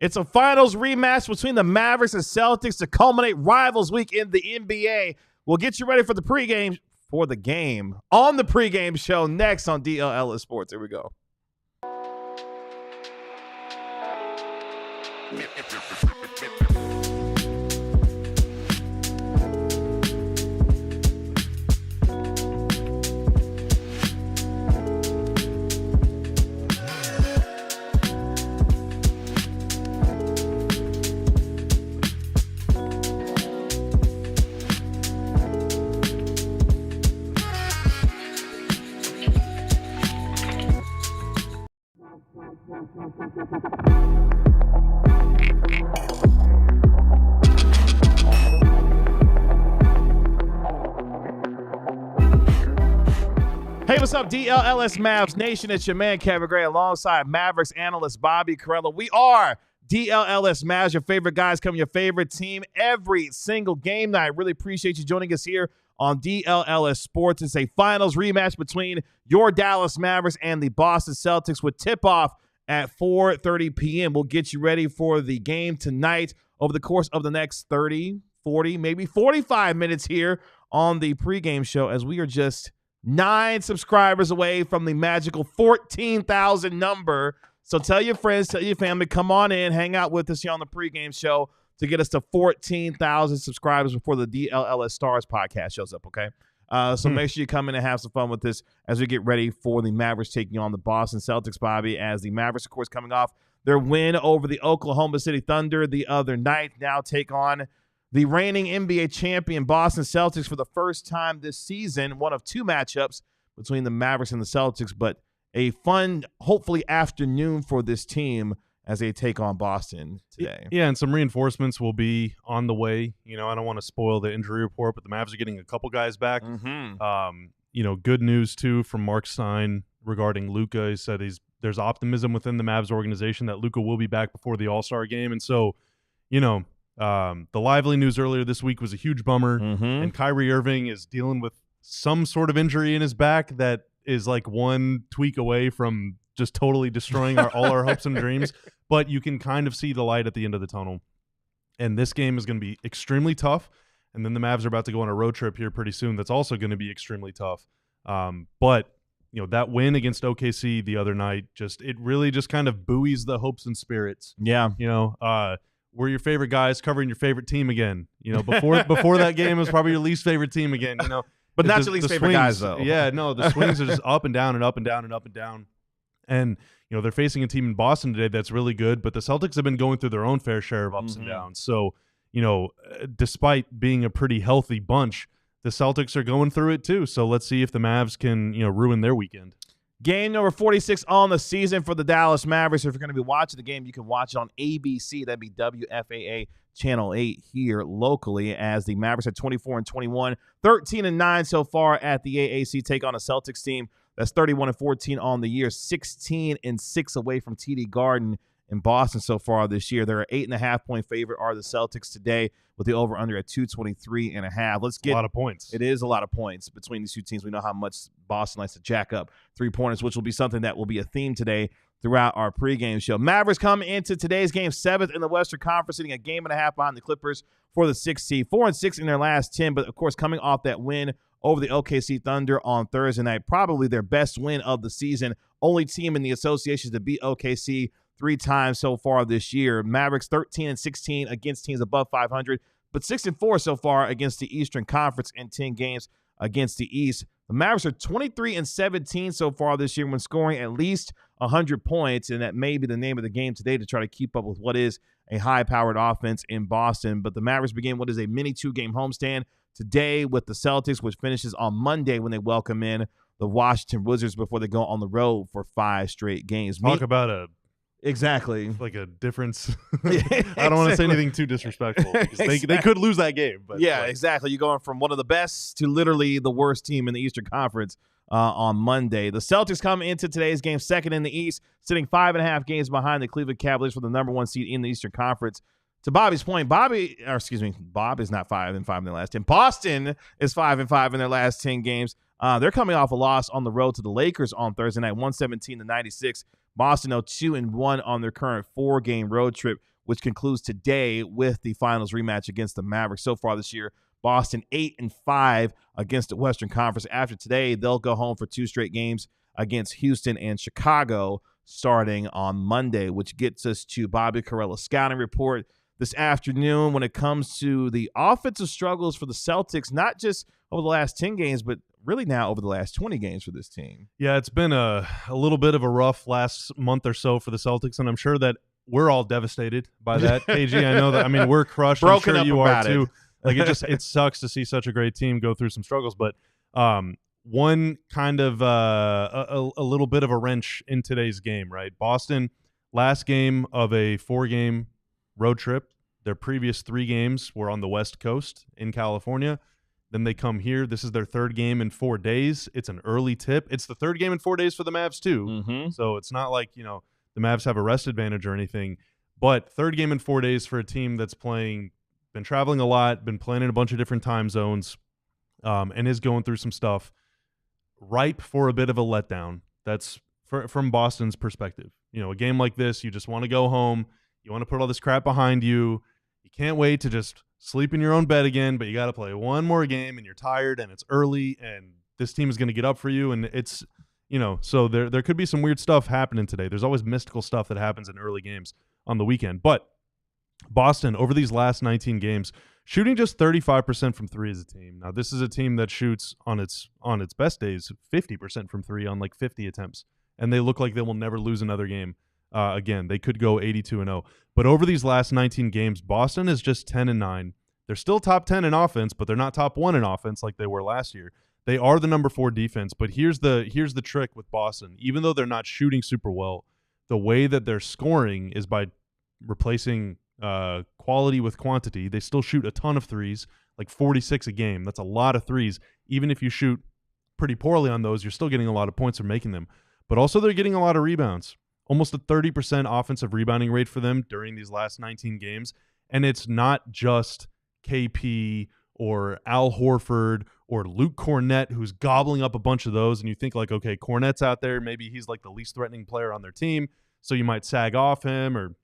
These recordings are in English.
It's a finals rematch between the Mavericks and Celtics to culminate Rivals Week in the NBA. We'll get you ready for the pregame for the game on the pregame show next on DLLS Sports. Here we go. Hey, what's up, DLLS Mavs Nation? It's your man, Kevin Gray, alongside Mavericks analyst Bobby Carrello. We are DLLS Mavs, your favorite guys covering your favorite team every single game night. Really appreciate you joining us here on DLLS Sports. It's a finals rematch between your Dallas Mavericks and the Boston Celtics with tip-off at 4:30 p.m. We'll get you ready for the game tonight over the course of the next 30, 40, maybe 45 minutes here on the pregame show, as we are just 9 subscribers away from the magical 14,000 number. So tell your friends, tell your family, come on in, hang out with us here on the pregame show to get us to 14,000 subscribers before the DLLS Stars podcast shows up, okay? So make sure you come in and have some fun with this as we get ready for the Mavericks taking on the Boston Celtics, Bobby, as the Mavericks, of course, coming off their win over the Oklahoma City Thunder the other night, now take on the reigning NBA champion Boston Celtics for the first time this season. One of 2 matchups between the Mavericks and the Celtics, but a fun, hopefully, afternoon for this team as they take on Boston today. Yeah, and some reinforcements will be on the way. You know, I don't want to spoil the injury report, but the Mavs are getting a couple guys back. You know, good news, too, from Mark Stein regarding Luka. He said there's optimism within the Mavs organization that Luka will be back before the All-Star game. And so, you know, the Lively news earlier this week was a huge bummer, and Kyrie Irving is dealing with some sort of injury in his back that is like one tweak away from just totally destroying all our hopes and dreams. But you can kind of see the light at the end of the tunnel. And this game is going to be extremely tough. And then the Mavs are about to go on a road trip here pretty soon that's also going to be extremely tough. But, you know, that win against OKC the other night, it really just kind of buoys the hopes and spirits. Yeah. You know, we're your favorite guys covering your favorite team again. You know, before that game, it was probably your least favorite team again, you know. But not your least favorite guys, though. Yeah, no, the swings are just up and down and up and down and up and down. And, you know, they're facing a team in Boston today that's really good, but the Celtics have been going through their own fair share of ups and downs. So, you know, despite being a pretty healthy bunch, the Celtics are going through it too. So let's see if the Mavs can, you know, ruin their weekend. Game number 46 on the season for the Dallas Mavericks. If you're going to be watching the game, you can watch it on ABC. That'd be WFAA Channel 8 here locally, as the Mavericks at 24-21, 13-9 so far at the AAC, take on a Celtics team that's 31-14 on the year, 16-6 away from TD Garden in Boston so far this year. They're an 8.5-point favorite are the Celtics today, with the over-under at 223.5. Let's get a lot of points. It is a lot of points between these two teams. We know how much Boston likes to jack up three-pointers, which will be something that will be a theme today throughout our pregame show. Mavericks come into today's game 7th in the Western Conference, sitting a game and a half behind the Clippers for the 6th seed. 4-6 in their last 10, but of course coming off that win over the OKC Thunder on Thursday night, probably their best win of the season. Only team in the association to beat OKC 3 times so far this year. Mavericks 13-16 against teams above 500, but 6-4 so far against the Eastern Conference in 10 games against the East. The Mavericks are 23-17 so far this year when scoring at least 100 points, and that may be the name of the game today to try to keep up with what is a high-powered offense in Boston. But the Mavericks begin what is a mini 2-game homestand today with the Celtics, which finishes on Monday when they welcome in the Washington Wizards before they go on the road for 5 straight games. Talk about a Exactly. like a difference. I don't want to say anything too disrespectful because they could lose that game. But yeah, exactly. You're going from one of the best to literally the worst team in the Eastern Conference on Monday. The Celtics come into today's game 2nd in the East, sitting 5.5 games behind the Cleveland Cavaliers for the number 1 seed in the Eastern Conference. To Bobby's point, Bob is not 5-5 in their last 10. Boston is 5-5 in their last 10 games. They're coming off a loss on the road to the Lakers on Thursday night, 117-96. Boston 2-1 on their current 4-game road trip, which concludes today with the finals rematch against the Mavericks. So far this year, Boston 8-5 against the Western Conference. After today, they'll go home for 2 straight games against Houston and Chicago starting on Monday, which gets us to Bobby Carella's scouting report this afternoon when it comes to the offensive struggles for the Celtics, not just over the last 10 games, but really now over the last 20 games for this team. Yeah, it's been a little bit of a rough last month or so for the Celtics, and I'm sure that we're all devastated by that. KG, I know that. I mean, we're crushed. Broken I'm sure up you are about too. it. Like it sucks to see such a great team go through some struggles, but one kind of a little bit of a wrench in today's game, right? Boston, last game of a 4-game road trip. Their previous 3 games were on the West Coast in California. Then they come here. This is their 3rd game in 4 days. It's an early tip. It's the 3rd game in 4 days for the Mavs too. Mm-hmm. So it's not like, the Mavs have a rest advantage or anything. But 3rd game in 4 days for a team that's been traveling a lot, been playing in a bunch of different time zones, and is going through some stuff. Ripe for a bit of a letdown. That's from Boston's perspective. A game like this, you just want to go home. You want to put all this crap behind you. You can't wait to just sleep in your own bed again, but you got to play one more game, and you're tired, and it's early, and this team is going to get up for you, and it's, so there could be some weird stuff happening today. There's always mystical stuff that happens in early games on the weekend. But Boston, over these last 19 games, shooting just 35% from 3 as a team. Now, this is a team that shoots on its best days 50% from 3 on like 50 attempts, and they look like they will never lose another game. Again, they could go 82-0. But over these last 19 games, Boston is just 10-9. They're still top 10 in offense, but they're not top 1 in offense like they were last year. They are the number 4 defense, but here's the trick with Boston. Even though they're not shooting super well, the way that they're scoring is by replacing quality with quantity. They still shoot a ton of threes, like 46 a game. That's a lot of threes. Even if you shoot pretty poorly on those, you're still getting a lot of points for making them. But also they're getting a lot of rebounds. Almost a 30% offensive rebounding rate for them during these last 19 games. And it's not just KP or Al Horford or Luke Cornett who's gobbling up a bunch of those. And you think like, okay, Cornett's out there. Maybe he's like the least threatening player on their team. So you might sag off him, or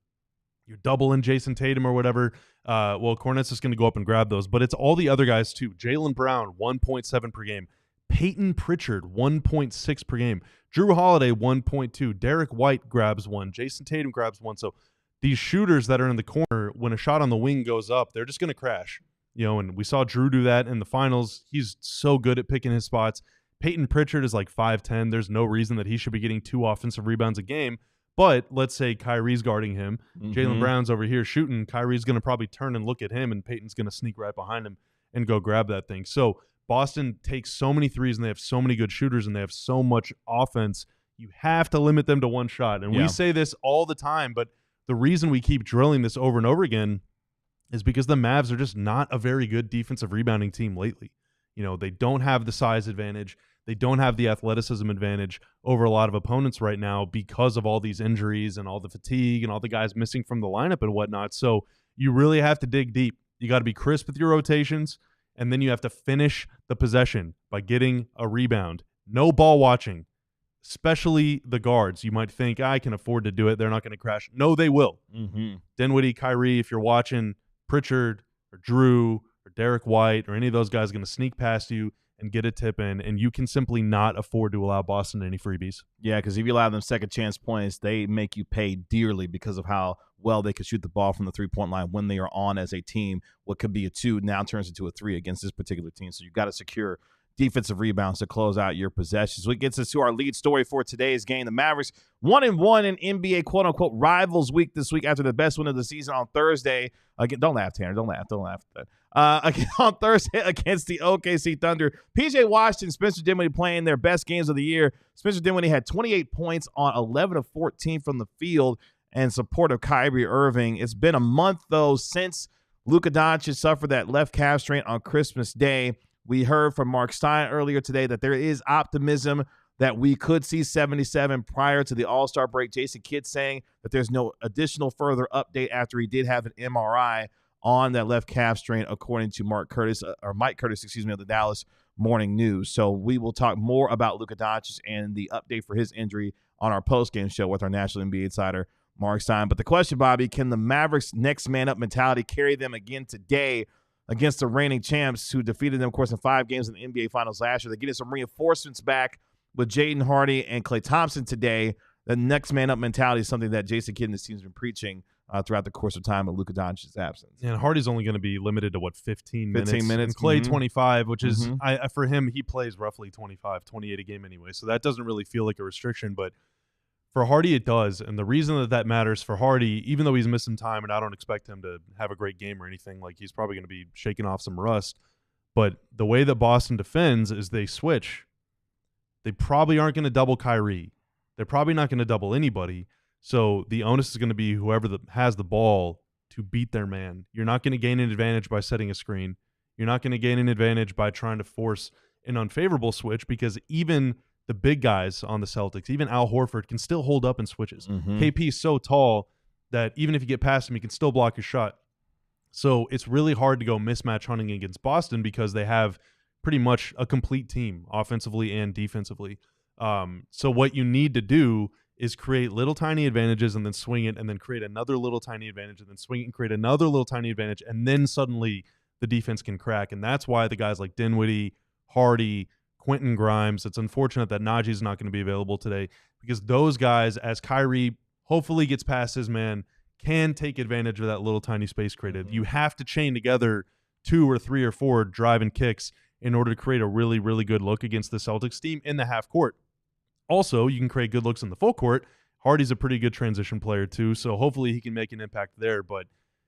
you're doubling Jayson Tatum or whatever. Well, Cornett's just going to go up and grab those. But it's all the other guys too. Jaylen Brown, 1.7 per game. Peyton Pritchard, 1.6 per game. Drew Holiday, 1.2. Derek White grabs 1. Jayson Tatum grabs 1. So these shooters that are in the corner, when a shot on the wing goes up, they're just going to crash. And we saw Drew do that in the finals. He's so good at picking his spots. Peyton Pritchard is like 5'10". There's no reason that he should be getting 2 offensive rebounds a game. But let's say Kyrie's guarding him. Jaylen Brown's over here shooting. Kyrie's going to probably turn and look at him, and Peyton's going to sneak right behind him and go grab that thing. So Boston takes so many threes, and they have so many good shooters, and they have so much offense. You have to limit them to one shot. And we say this all the time, but the reason we keep drilling this over and over again is because the Mavs are just not a very good defensive rebounding team lately. They don't have the size advantage. They don't have the athleticism advantage over a lot of opponents right now because of all these injuries and all the fatigue and all the guys missing from the lineup and whatnot. So you really have to dig deep. You got to be crisp with your rotations, and then you have to finish the possession by getting a rebound. No ball watching, especially the guards. You might think, I can afford to do it. They're not going to crash. No, they will. Dinwiddie, Kyrie, if you're watching, Pritchard or Drew or Derek White or any of those guys going to sneak past you and get a tip in, and you can simply not afford to allow Boston any freebies. Yeah, because if you allow them second chance points, they make you pay dearly because of how well they could shoot the ball from the three-point line when they are on as a team. What could be a 2 now turns into a 3 against this particular team. So you've got to secure defensive rebounds to close out your possessions. So it gets us to our lead story for today's game. The Mavericks 1-1 in NBA quote-unquote rivals week this week after the best win of the season on Thursday. Again, don't laugh, Tanner. Don't laugh at that. Again, on Thursday against the OKC Thunder. PJ Washington, Spencer Dinwiddie playing their best games of the year. Spencer Dinwiddie had 28 points on 11 of 14 from the field in support of Kyrie Irving. It's been a month, though, since Luka Doncic suffered that left calf strain on Christmas Day. We heard from Mark Stein earlier today that there is optimism that we could see 77 prior to the All-Star break. Jason Kidd saying that there's no additional further update after he did have an MRI on that left calf strain, according to Mike Curtis, of the Dallas Morning News. So we will talk more about Luka Doncic and the update for his injury on our post-game show with our national NBA insider, Mark Stein. But the question, Bobby, can the Mavericks' next man up mentality carry them again today against the reigning champs who defeated them, of course, in 5 games in the NBA Finals last year? They're getting some reinforcements back with Jaden Hardy and Klay Thompson today. The next man up mentality is something that Jason Kidd and his team's been preaching throughout the course of time with Luka Doncic's absence. And Hardy's only going to be limited to, 15 minutes? 15 minutes. And Klay, 25, which is, for him, he plays roughly 25, 28 a game anyway. So that doesn't really feel like a restriction. But for Hardy, it does. And the reason that matters for Hardy, even though he's missing time, and I don't expect him to have a great game or anything, like he's probably going to be shaking off some rust. But the way that Boston defends is they switch. They probably aren't going to double Kyrie. They're probably not going to double anybody. So the onus is going to be whoever has the ball to beat their man. You're not going to gain an advantage by setting a screen. You're not going to gain an advantage by trying to force an unfavorable switch, because even the big guys on the Celtics, even Al Horford, can still hold up in switches. KP is so tall that even if you get past him, he can still block your shot. So it's really hard to go mismatch hunting against Boston because they have pretty much a complete team offensively and defensively. So what you need to do is create little tiny advantages and then swing it, and then create another little tiny advantage and then swing it and create another little tiny advantage, and then suddenly the defense can crack. And that's why the guys like Dinwiddie, Hardy, Quentin Grimes, it's unfortunate that Najee's not going to be available today, because those guys, as Kyrie hopefully gets past his man, can take advantage of that little tiny space created. You have to chain together 2 or 3 or 4 driving kicks in order to create a really, really good look against the Celtics team in the half court. Also, you can create good looks in the full court. Hardy's a pretty good transition player too, so hopefully he can make an impact there. But,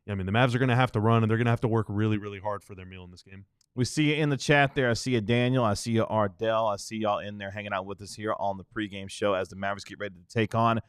I mean, the Mavs are going to have to run, and they're going to have to work really, really hard for their meal in this game. We see you in the chat there. I see you, Daniel. I see you, Ardell. I see y'all in there hanging out with us here on the pregame show as the Mavericks get ready to take on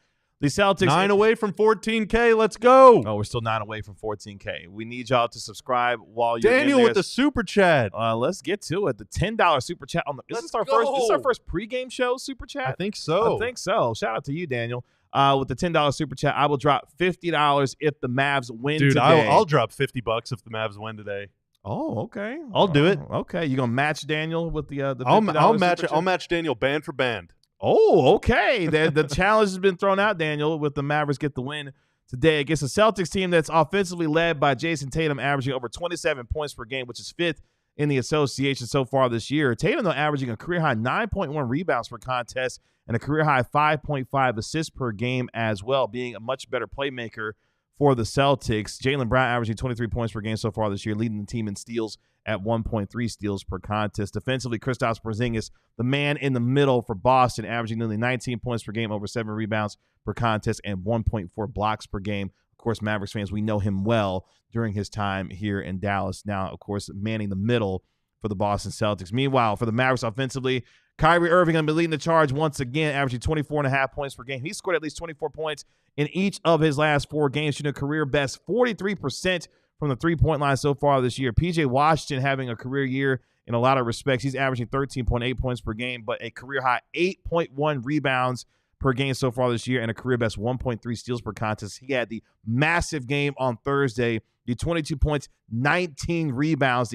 the Celtics. 9 away from 14K. Let's go. Oh, we're still 9 away from 14K. We need y'all to subscribe while you're Daniel in there. with the super chat. Let's get to it. The $10 super chat on the. Is this our first pregame show super chat? I think so. Shout out to you, Daniel. With the $10 super chat, I will drop $50 if the Mavs win today. Dude, I'll drop $50 if the Mavs win today. Oh, okay. I'll do it. Okay, you gonna match Daniel with the $50 I'll match super it. I'll match Daniel band for band. Oh, okay. The challenge has been thrown out, Daniel, with the Mavericks get the win today against a Celtics team that's offensively led by Jayson Tatum, averaging over 27 points per game, which is 5th in the association so far this year. Tatum, though, averaging a career-high 9.1 rebounds per contest and a career-high 5.5 assists per game as well, being a much better playmaker for the Celtics. Jaylen Brown averaging 23 points per game so far this year, leading the team in steals at 1.3 steals per contest. Defensively, Kristaps Porzingis, the man in the middle for Boston, averaging nearly 19 points per game, over 7 rebounds per contest, and 1.4 blocks per game. Of course, Mavericks fans, we know him well during his time here in Dallas. Now, of course, manning the middle for the Boston Celtics. Meanwhile, for the Mavericks offensively, Kyrie Irving going to be leading the charge once again, averaging 24.5 points per game. He scored at least 24 points in each of his last 4 games, shooting a career best 43% from the three-point line so far this year. P.J. Washington having a career year in a lot of respects. He's averaging 13.8 points per game, but a career-high 8.1 rebounds per game so far this year and a career-best 1.3 steals per contest. He had the massive game on Thursday, the 22 points, 19 rebounds,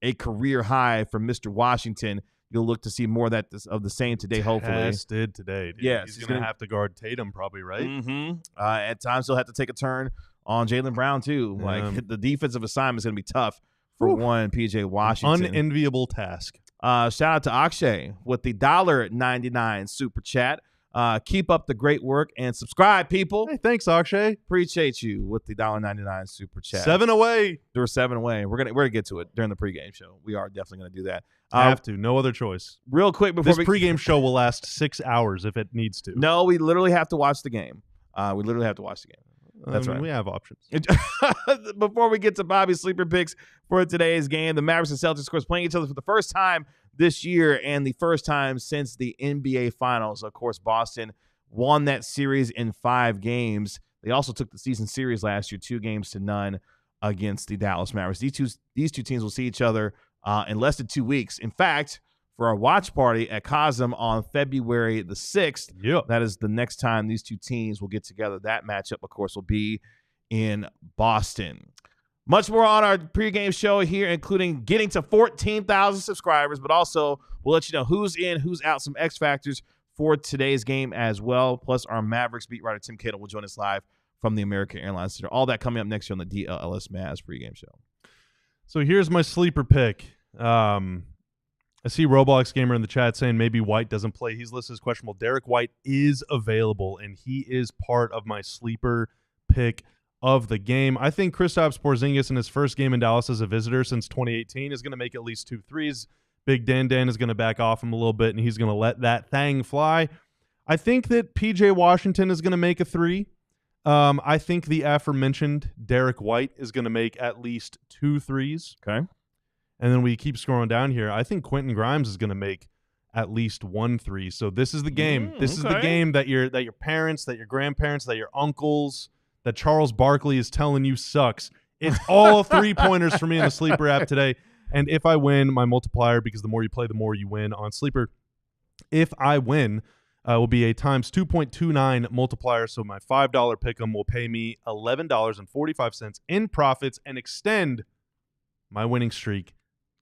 a career high for Mr. Washington. You'll look to see more of that of the same today, hopefully. Tested today, dude. Yes, he's going to have to guard Tatum probably, right? At times he'll have to take a turn on Jaylen Brown too. Like the defensive assignment is going to be tough for one P.J. Washington. Unenviable task. Shout out to Akshay with the $1.99 super chat. Keep up the great work and subscribe, people. Hey, thanks, Akshay. Appreciate you with the $1.99 super chat. 7 away. There were 7 away. We're gonna get to it during the pregame show. We are definitely gonna do that. Have to. No other choice. Real quick before this pregame show will last 6 hours if it needs to. No, we literally have to watch the game. That's right. We have options. Before we get to Bobby's sleeper picks for today's game, the Mavericks and Celtics, of course, playing each other for the first time this year and the first time since the NBA Finals. Of course, Boston won that series in 5 games. They also took the season series last year, 2-0 against the Dallas Mavericks. These two teams will see each other in less than 2 weeks. In fact, for our watch party at Cosm on February the 6th, that is the next time these two teams will get together. That matchup, of course, will be in Boston. Much more on our pregame show here, including getting to 14,000 subscribers, but also we'll let you know who's in, who's out, some X factors for today's game as well. Plus, our Mavericks beat writer Tim Cato will join us live from the American Airlines Center. All that coming up next year on the DLLS Mavs pregame show. So here's my sleeper pick. I see Roblox Gamer in the chat saying maybe White doesn't play. He's listed as questionable. Derek White is available, and he is part of my sleeper pick of the game. I think Kristaps Porzingis in his first game in Dallas as a visitor since 2018 is going to make at least 2 threes. Big Dan is going to back off him a little bit, and he's going to let that thing fly. I think that PJ Washington is going to make a 3. I think the aforementioned Derek White is going to make at least 2 threes. Okay. And then we keep scrolling down here. I think Quentin Grimes is going to make at least 1 3. So this is the game. This is the game that your parents, that your grandparents, that your uncles, that Charles Barkley is telling you sucks. It's all 3-pointers for me in the Sleeper app today. And if I win, my multiplier, because the more you play, the more you win on Sleeper. If I win, will be a times 2.29 multiplier. So my $5 pick'em will pay me $11.45 in profits and extend my winning streak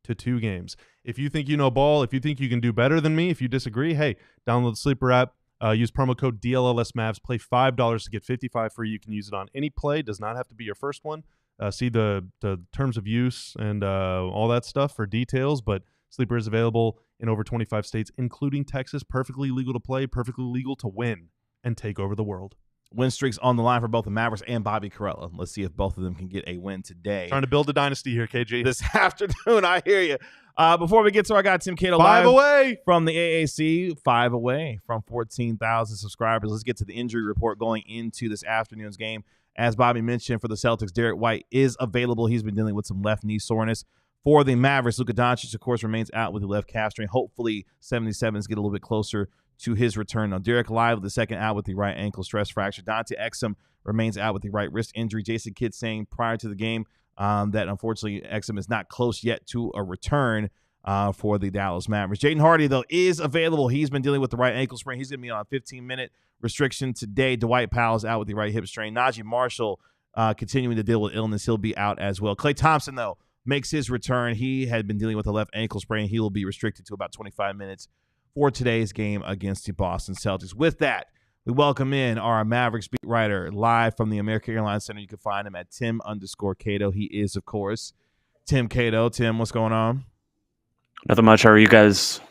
to 2 games. If you think you know ball, if you think you can do better than me, if you disagree, hey, download the Sleeper app. Use promo code DLLS Mavs. Play $5 to get $55 free. You can use it on any play. Does not have to be your first one. See the terms of use and all that stuff for details. But Sleeper is available in over 25 states, including Texas. Perfectly legal to play, perfectly legal to win and take over the world. Win streaks on the line for both the Mavericks and Bobby Karalla. Let's see if both of them can get a win today. Trying to build a dynasty here, KG. This afternoon, I hear you. Before we get to our guy, Tim Cato, 5 away from the AAC, 5 away from 14,000 subscribers. Let's get to the injury report going into this afternoon's game. As Bobby mentioned, for the Celtics, Derek White is available. He's been dealing with some left knee soreness. For the Mavericks, Luka Doncic, of course, remains out with the left calf strain. Hopefully, 77s get a little bit closer to his return. Now, Derek Lively, the second, out with the right ankle stress fracture. Dante Exum remains out with the right wrist injury. Jason Kidd saying prior to the game that, unfortunately, Exum is not close yet to a return for the Dallas Mavericks. Jaden Hardy, though, is available. He's been dealing with the right ankle sprain. He's going to be on a 15-minute restriction today. Dwight Powell's out with the right hip strain. Najee Marshall continuing to deal with illness. He'll be out as well. Klay Thompson, though, makes his return. He had been dealing with a left ankle sprain. He will be restricted to about 25 minutes for today's game against the Boston Celtics. With that, we welcome in our Mavericks beat writer live from the American Airlines Center. You can find him at Tim_Cato. He is, of course, Tim Cato. Tim, what's going on? Nothing much. How are you guys?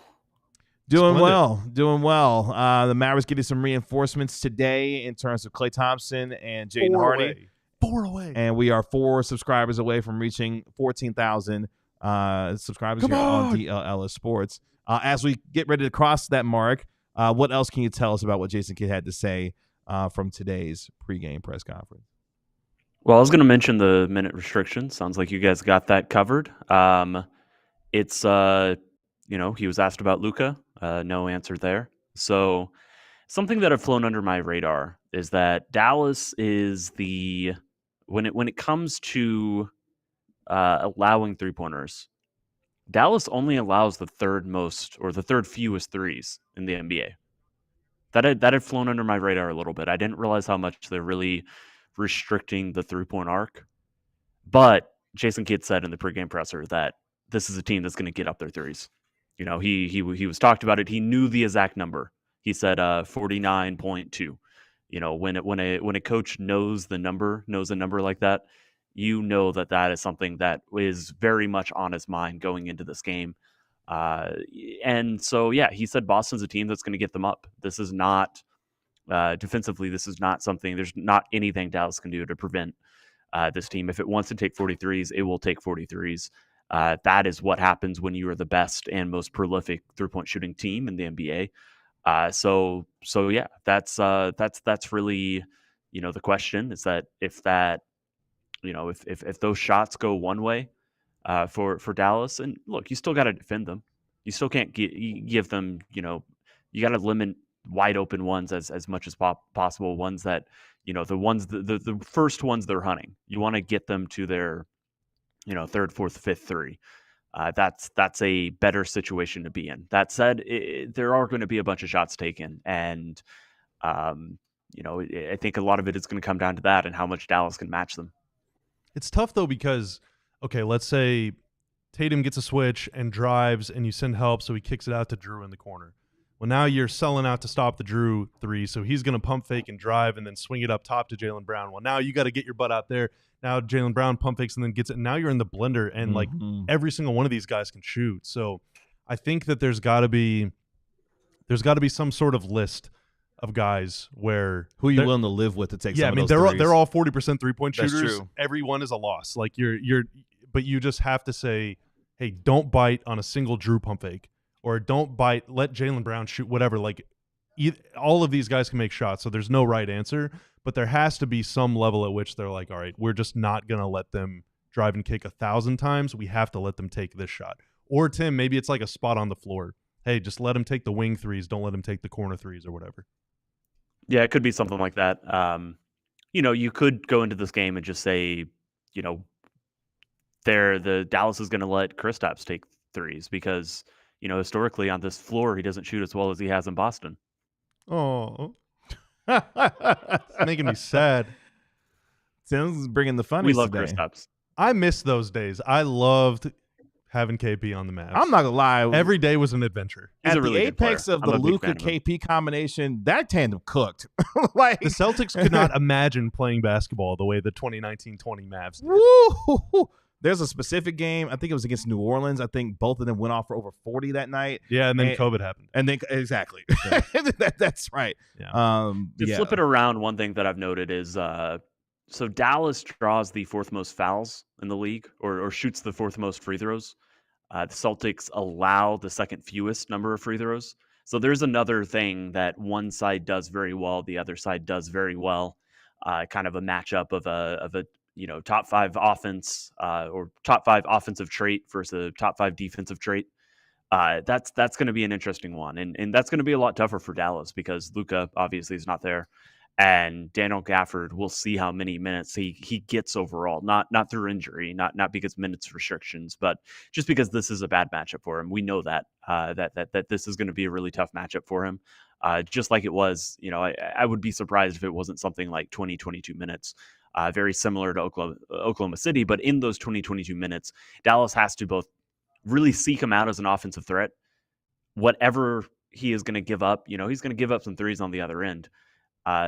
Doing well. The Mavericks getting some reinforcements today in terms of Klay Thompson and Jaden Hardy. 4 away. And we are 4 subscribers away from reaching 14,000 subscribers here on DLLS Sports. As we get ready to cross that mark, what else can you tell us about what Jason Kidd had to say from today's pregame press conference? Well, I was going to mention the minute restriction. Sounds like you guys got that covered. It's, he was asked about Luka. No answer there. So something that have flown under my radar is that Dallas is when it comes to allowing 3-pointers, Dallas only allows the third most or the third fewest threes in the NBA. That had flown under my radar a little bit. I didn't realize how much they're really restricting the 3-point arc. But Jason Kidd said in the pregame presser that this is a team that's going to get up their threes. You know, he was talked about it. He knew the exact number. He said 49.2. You know, when a coach knows a number like that, you know that is something that is very much on his mind going into this game. And so, yeah, he said Boston's a team that's going to get them up. This is not defensively. This is not something. There's not anything Dallas can do to prevent this team. If it wants to take 43s, it will take 43s. That is what happens when you are the best and most prolific 3-point shooting team in the NBA. So yeah, that's really, the question is that if those shots go one way, for Dallas, and look, you still got to defend them. You still can't give them, you got to limit wide open ones as much as possible. Ones that, the first ones they're hunting, you want to get them to their, third, fourth, fifth three. That's a better situation to be in. That said, there are going to be a bunch of shots taken, and I think a lot of it is going to come down to that and how much Dallas can match them. It's tough though because, okay, let's say Tatum gets a switch and drives, and you send help, so he kicks it out to Drew in the corner. Well, now you're selling out to stop the Drew three, so he's going to pump fake and drive and then swing it up top to Jaylen Brown. Well, now you got to get your butt out there. Now Jaylen Brown pump fakes and then gets it. Now you're in the blender, and like every single one of these guys can shoot. So I think that there's got to be some sort of list of guys where who are you willing to live with to take. Yeah, some I mean of those they're all 40% 3-point That's shooters. true. Every one is a loss. Like but you just have to say, hey, don't bite on a single Drew pump fake. Or don't bite, let Jaylen Brown shoot, whatever. Like, all of these guys can make shots, so there's no right answer. But there has to be some level at which they're like, all right, we're just not going to let them drive and kick 1,000 times. We have to let them take this shot. Or, Tim, maybe it's like a spot on the floor. Hey, just let them take the wing threes. Don't let them take the corner threes or whatever. Yeah, it could be something like that. You could go into this game and just say, the Dallas is going to let Kristaps take threes because – historically on this floor, he doesn't shoot as well as he has in Boston. Oh, it's making me sad. Tim's bringing the funny. We love Kristaps. I miss those days. I loved having KP on the Mavs. I'm not gonna lie. Every day was an adventure. He's At a really the apex of the Luka KP combination, that tandem cooked. Like the Celtics could not imagine playing basketball the way the 2019-20 Mavs did. Woo! There's a specific game. I think it was against New Orleans. I think both of them went off for over 40 that night. Yeah, and then COVID happened. And then exactly. Yeah. That's right. Yeah. To flip it around, one thing that I've noted is so Dallas draws the fourth most fouls in the league, or shoots the fourth most free throws. The Celtics allow the second fewest number of free throws. So there's another thing that one side does very well, the other side does very well. Kind of a matchup of a top 5 offense or top 5 offensive trait versus a top 5 defensive trait. That's going to be an interesting one. And that's going to be a lot tougher for Dallas because Luka obviously is not there. And Daniel Gafford, we'll see how many minutes he gets overall, not through injury, not because minutes restrictions, but just because this is a bad matchup for him. We know that this is going to be a really tough matchup for him. Just like it was, I would be surprised if it wasn't something like 20-22 minutes. Very similar to Oklahoma City, but in those 20-22 minutes, Dallas has to both really seek him out as an offensive threat. Whatever he is going to give up, he's going to give up some threes on the other end.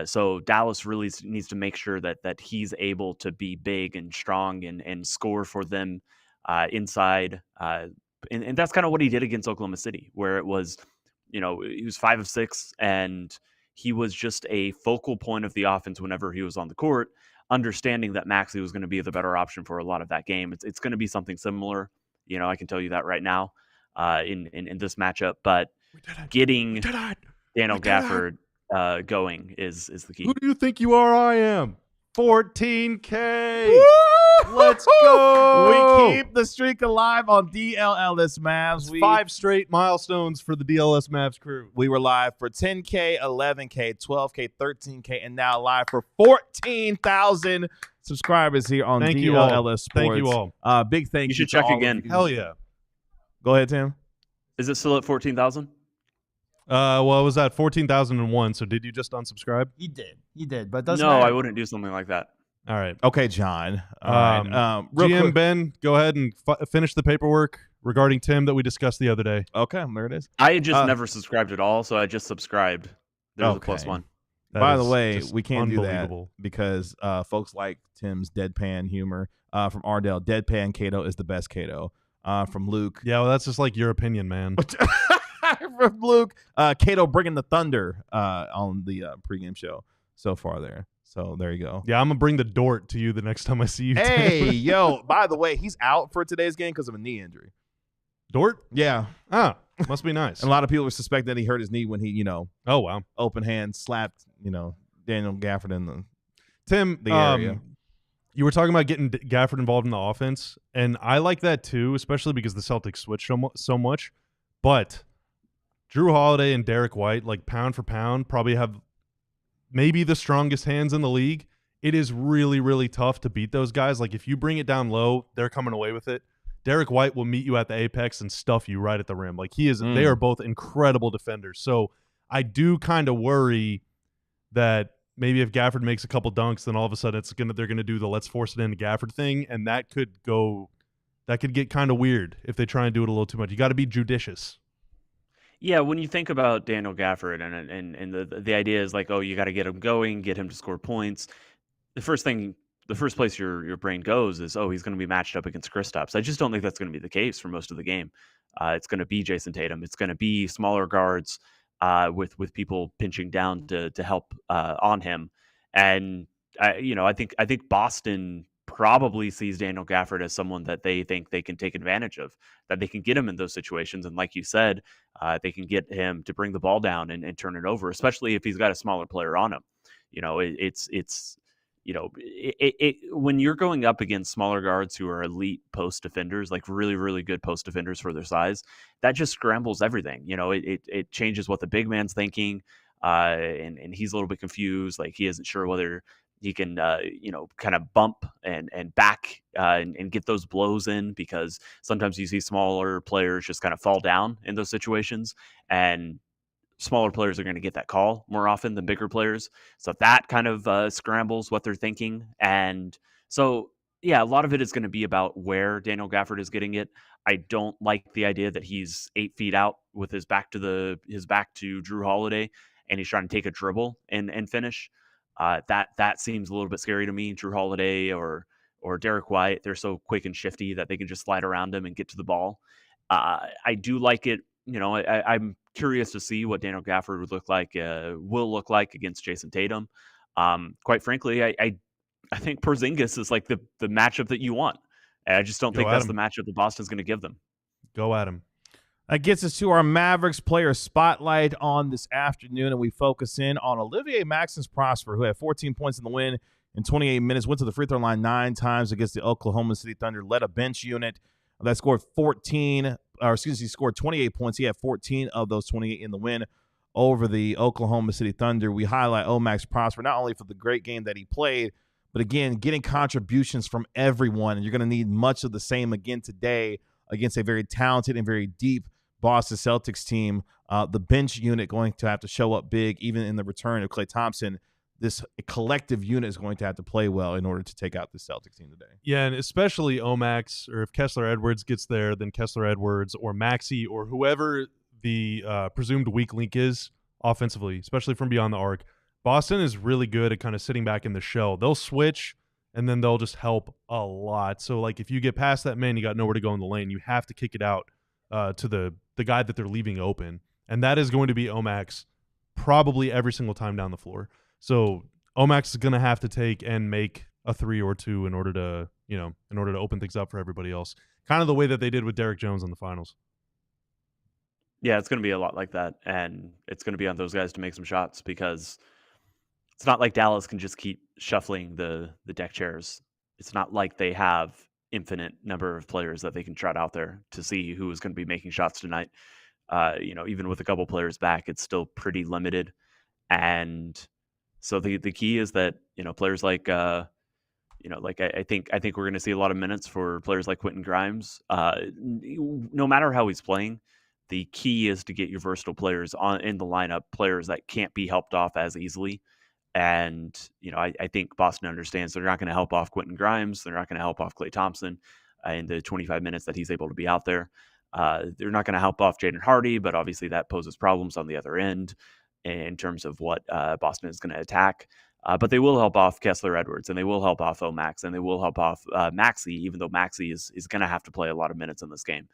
So Dallas really needs to make sure that he's able to be big and strong and score for them inside. And that's kind of what he did against Oklahoma City, where it was, he was 5 of 6, and he was just a focal point of the offense whenever he was on the court, understanding that Maxey was going to be the better option for a lot of that game. It's going to be something similar. I can tell you that right now in this matchup, but getting Daniel Gafford going is the key. Who do you think you are? I am 14K. Woo! Let's go. We keep the streak alive on DLLS Mavs. It's 5 straight milestones for the DLS Mavs crew. We were live for 10K, 11K, 12K, 13K, and now live for 14,000 subscribers here on DLLS Sports. Thank you all. Big thank you. You should check again. Hell yeah. Go ahead, Tim. Is it still at 14,000? Well, it was at 14,001. So did you just unsubscribe? He did, but doesn't No, matter. I wouldn't do something like that. All right. Okay, John. All right. Real GM quick. Ben, go ahead and finish the paperwork regarding Tim that we discussed the other day. Okay, there it is. I had just never subscribed at all, so I just subscribed. There's a Okay. +1. By the way, we can't do that unbelievable. because folks like Tim's deadpan humor. From Ardell, deadpan Cato is the best Cato. From Luke. Yeah, well, that's just like your opinion, man. From Luke, Cato bringing the thunder on the pregame show so far there. So there you go. Yeah, I'm going to bring the Dort to you the next time I see you. Hey, Tim. yo, by the way, he's out for today's game because of a knee injury. Dort? Yeah. Ah, must be nice. And a lot of people suspect that he hurt his knee when he, Oh, wow. open hand slapped, Daniel Gafford in the Tim, area. You were talking about getting Gafford involved in the offense, and I like that too, especially because the Celtics switch so much. But Drew Holiday and Derek White, like pound for pound, probably have maybe the strongest hands in the league. It is really, really tough to beat those guys. Like if you bring it down low, they're coming away with it. Derek White will meet you at the apex and stuff you right at the rim. Like they are both incredible defenders. So I do kind of worry that maybe if Gafford makes a couple dunks, then all of a sudden they're gonna do the let's force it into Gafford thing, and that could get kind of weird if they try and do it a little too much. You got to be judicious. Yeah, when you think about Daniel Gafford and the idea is like, oh, you got to get him going, get him to score points. The first place your brain goes is, oh, he's going to be matched up against Kristaps. I just don't think that's going to be the case for most of the game. It's going to be Jayson Tatum. It's going to be smaller guards with people pinching down to help on him. And I think Boston probably sees Daniel Gafford as someone that they think they can take advantage of, that they can get him in those situations. And like you said, they can get him to bring the ball down and turn it over, especially if he's got a smaller player on him. When you're going up against smaller guards who are elite post defenders, like really, really good post defenders for their size, that just scrambles everything. It changes what the big man's thinking. And he's a little bit confused. Like he isn't sure whether he can, kind of bump and back and get those blows in, because sometimes you see smaller players just kind of fall down in those situations, and smaller players are going to get that call more often than bigger players. So that kind of scrambles what they're thinking. And so, yeah, a lot of it is going to be about where Daniel Gafford is getting it. I don't like the idea that he's 8 feet out with his back to Drew Holiday, and he's trying to take a dribble and finish. That seems a little bit scary to me. Drew Holiday or Derek White, they're so quick and shifty that they can just slide around him and get to the ball. I do like it. I'm curious to see what Daniel Gafford will look like against Jayson Tatum. Quite frankly, I think Porzingis is like the matchup that you want. And I just don't think that's the matchup that Boston's going to give them. Go at him. That gets us to our Mavericks player spotlight on this afternoon, and we focus in on Olivier Maxence Prosper, who had 14 points in the win in 28 minutes, went to the free throw line 9 times against the Oklahoma City Thunder, led a bench unit that scored he scored 28 points. He had 14 of those 28 in the win over the Oklahoma City Thunder. We highlight Max Prosper not only for the great game that he played, but again, getting contributions from everyone. And you're going to need much of the same again today against a very talented and very deep Boston Celtics team. The bench unit going to have to show up big, even in the return of Klay Thompson. This collective unit is going to have to play well in order to take out the Celtics team today. Yeah, and especially Omax, or if Kessler Edwards gets there, then Kessler Edwards or Maxey or whoever the presumed weak link is offensively, especially from beyond the arc. Boston is really good at kind of sitting back in the shell. They'll switch, and then they'll just help a lot. So, like, if you get past that man, you got nowhere to go in the lane. You have to kick it out to the guy that they're leaving open, and that is going to be Omax probably every single time down the floor. So Omax is going to have to take and make a 3 or 2 in order to open things up for everybody else. Kind of the way that they did with Derek Jones in the finals. Yeah, it's going to be a lot like that, and it's going to be on those guys to make some shots, because it's not like Dallas can just keep shuffling the deck chairs. It's not like they have infinite number of players that they can trot out there to see who is going to be making shots tonight. Even with a couple players back, it's still pretty limited. And so the key is that, players like, I think we're going to see a lot of minutes for players like Quentin Grimes. No matter how he's playing, the key is to get your versatile players in the lineup, players that can't be helped off as easily. And, I think Boston understands they're not going to help off Quentin Grimes. They're not going to help off Klay Thompson in the 25 minutes that he's able to be out there. They're not going to help off Jaden Hardy, but obviously that poses problems on the other end in terms of what Boston is going to attack. But they will help off Kessler Edwards, and they will help off Omax, and they will help off Maxey, even though Maxey is going to have to play a lot of minutes in this game.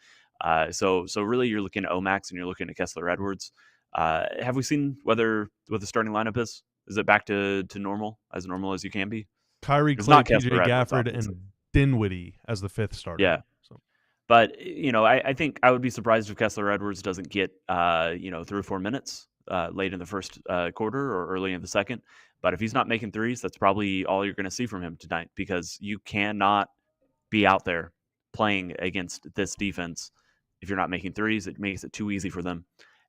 So really you're looking at Omax and you're looking at Kessler Edwards. Have we seen what the starting lineup is? Is it back to normal as you can be? Kyrie, Klay, PJ Gafford, and Dinwiddie as the 5th starter. Yeah. So. But, I think I would be surprised if Kessler Edwards doesn't get, 3 or 4 minutes late in the first quarter or early in the second. But if he's not making threes, that's probably all you're going to see from him tonight, because you cannot be out there playing against this defense if you're not making threes. It makes it too easy for them.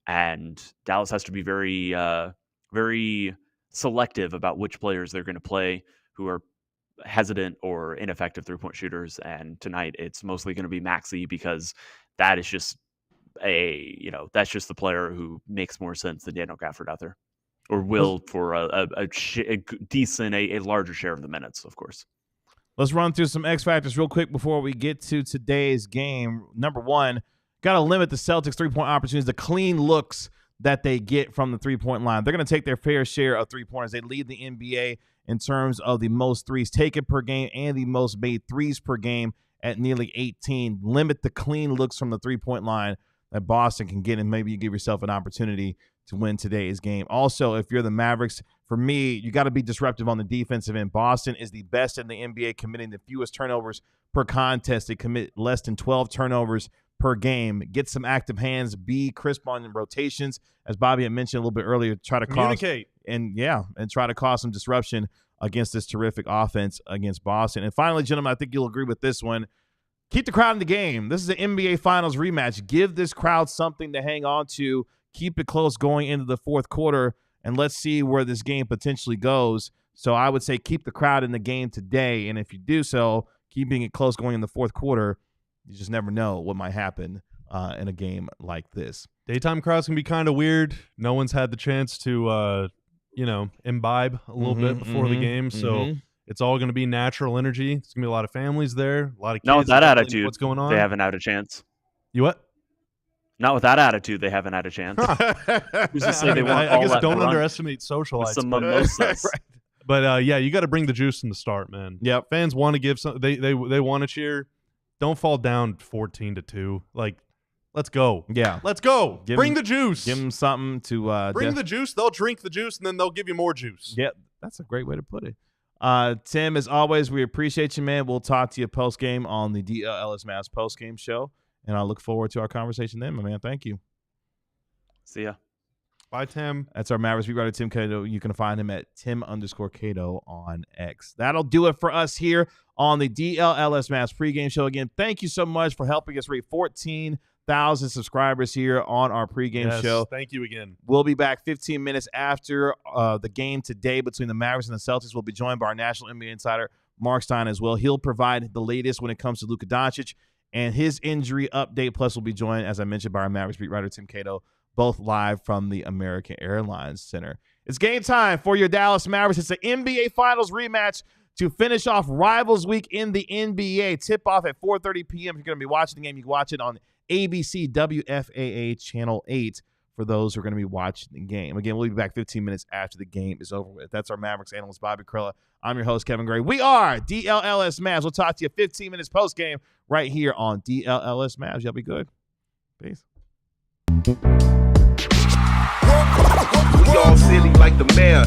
And Dallas has to be very, very selective about which players they're going to play who are hesitant or ineffective 3-point shooters. And tonight it's mostly going to be Maxey, because that is just that's just the player who makes more sense than Daniel Gafford out there, or will for a decent, a larger share of the minutes, of course. Let's run through some X factors real quick before we get to today's game. Number one, got to limit the Celtics' three-point opportunities, the clean looks that they get from the three-point line. They're going to take their fair share of three-pointers. They lead the NBA in terms of the most threes taken per game and the most made threes per game at nearly 18. Limit the clean looks from the three-point line that Boston can get, and maybe you give yourself an opportunity to win today's game. Also, if you're the Mavericks, for me, you got to be disruptive on the defensive end. Boston is the best in the NBA, committing the fewest turnovers per contest. They commit less than 12 turnovers per game. Get some active hands. Be crisp on rotations, as Bobby had mentioned a little bit earlier. Try to communicate and try to cause some disruption against this terrific offense against Boston. And finally, gentlemen, I think you'll agree with this one. Keep the crowd in the game. This is an NBA Finals rematch. Give this crowd something to hang on to. Keep it close going into the fourth quarter, and let's see where this game potentially goes. So I would say keep the crowd in the game today, and if you do so, keeping it close going in the fourth quarter, you just never know what might happen in a game like this. Daytime crowds can be kind of weird. No one's had the chance to, imbibe a little bit before the game, so it's all going to be natural energy. There's going to be a lot of families there, a lot of kids. Not with that attitude. What's going on? They haven't had a chance. You what? Not with that attitude, they haven't had a chance. Who's to say they want I guess all don't that underestimate socialites. some mimosas. Right. But you got to bring the juice in the start, man. Yep. Fans want to give some. They want to cheer. Don't fall down 14-2. Like, let's go. Yeah, let's go. Bring the juice. Give them something to bring the juice. They'll drink the juice, and then they'll give you more juice. Yeah, that's a great way to put it. Tim, as always, we appreciate you, man. We'll talk to you post game on the DLLS Mavs post game show, and I look forward to our conversation then, my man. Thank you. See ya. Bye, Tim. That's our Mavericks beat writer, Tim Cato. You can find him at Tim_Cato on X. That'll do it for us here on the DLLS Mavs pregame show. Again, thank you so much for helping us reach 14,000 subscribers here on our pregame show. Thank you again. We'll be back 15 minutes after the game today between the Mavericks and the Celtics. We'll be joined by our national NBA insider, Mark Stein, as well. He'll provide the latest when it comes to Luka Doncic and his injury update. Plus, we'll be joined, as I mentioned, by our Mavericks beat writer, Tim Cato, both live from the American Airlines Center. It's game time for your Dallas Mavericks. It's the NBA Finals rematch to finish off Rivals Week in the NBA. Tip-off at 4:30 p.m. If you're going to be watching the game, you can watch it on ABC WFAA Channel 8 for those who are going to be watching the game. Again, we'll be back 15 minutes after the game is over with. That's our Mavericks analyst, Bobby Krella. I'm your host, Kevin Gray. We are DLLS Mavs. We'll talk to you 15 minutes post-game right here on DLLS Mavs. Y'all be good. Peace. We all silly like the mayor.